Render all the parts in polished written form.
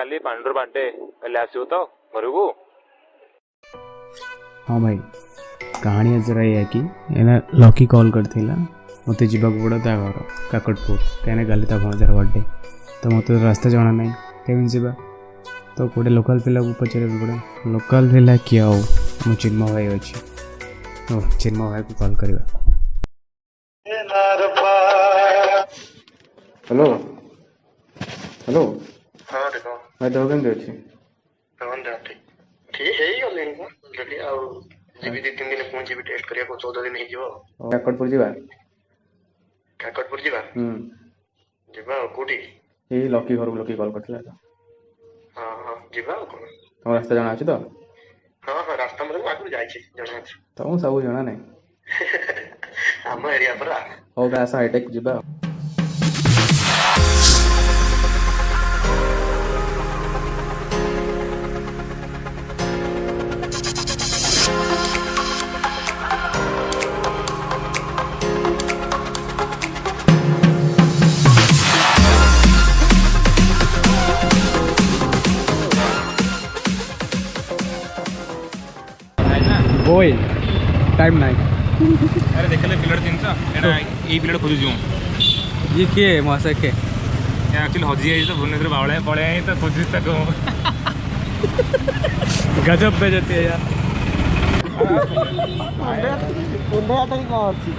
काली पांडुर बाटे काली आसो तो घर को। हाँ भाई कहानी जरा ये कि एना लकी कॉल करथिला मते जीवा पड़ा ता घर काकटपुर कहीं गली ता भणजार बर्थडे तो मत रास्ता जाना ना केमी जीवा तो गोटे लोकल पिला को पचारे पड़ा लोकल पिला किए हो मो चिन्मय भाई अच्छे तो चिन्मय भाई को कॉल करवा। हेलो हेलो हाँ देखो भाई देह केमती अच्छे ठीक ठीक है गले जल्दी आ जीबी 2-3 दिन पुणी जीबी टेस्ट करिया को 14 दिन हो काकटपुर जीवा काकटपुर जीवा जीवा कोठी ए लकी घर लकी कॉल करथिला तो हाँ हाँ जीवा को तुम रास्ता जाना अछि तो हाँ हाँ रास्ता मतलब आगु जाय छी जाना अछि तुम सब जाना नहीं हम एरिया पर हो गया ऐसा हाईटेक जीवा ओए टाइम नहीं अरे देख ले पिलड़ तीन एटा ए पिलड़ खोजु जो ये किए मासा के एक्चुअली हजी आई तो भुवनेश्वर बावळे पळे आई तो खोजिस तक गजब पे जाती है यार ओंडे आता ही कौन अछि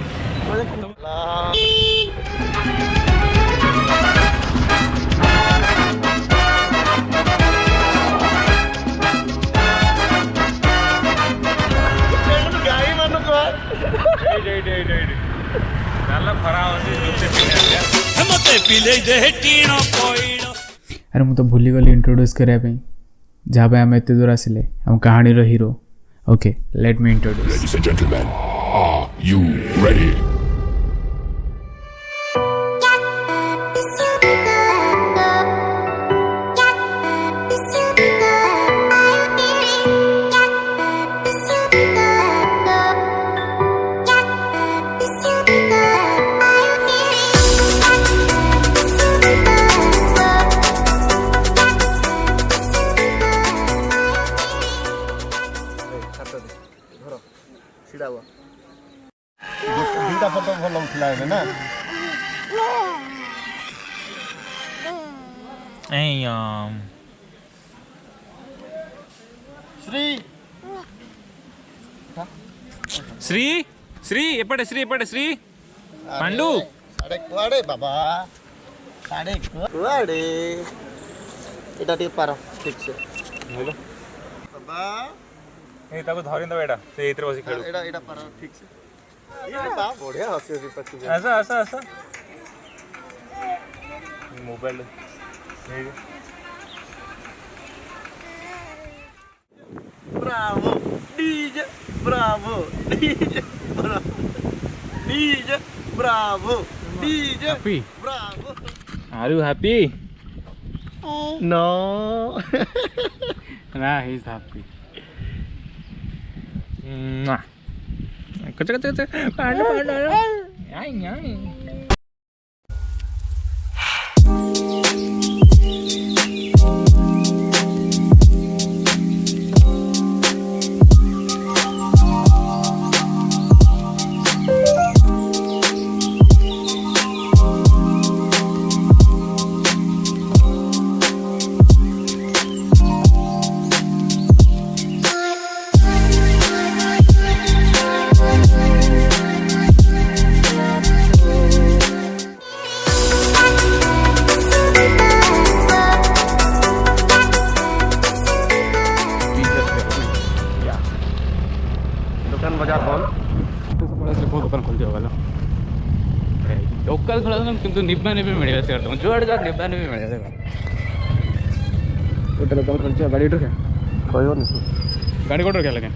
अरे मुझे भूली गली इंट्रोड्यूस करने जहाँ पे आम एत दूर आसिले आम कहानी hero okay let me introduce. Ladies and gentlemen, are you ready? दुटा फोटो भल उठला है ना श्री श्री श्री एपटे श्री पांडु साडे कुआडे बाबा साडे कुआडे एटा टे पार ठीक से हेलो बाबा ए ताको धरिन दो एटा से इतरे बसी खेलु एटा एटा पार ठीक से ये बा बढ़िया हसी हसी पछी ऐसा mobile Bravo DJ Bravo DJ Bravo DJ Bravo DJ happy Bravo are you happy no ना ही इज हैप्पी कच पांडु आई लोकल खोला किंतु निब्बाने भी मिलेगा से करता हूँ जोड़ जा निब्बाने भी मिलेगा गोटे लोकल खोल गाड़ी उठो क्या कहयो नहीं गाड़ी कोट क्या लगे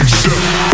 Step.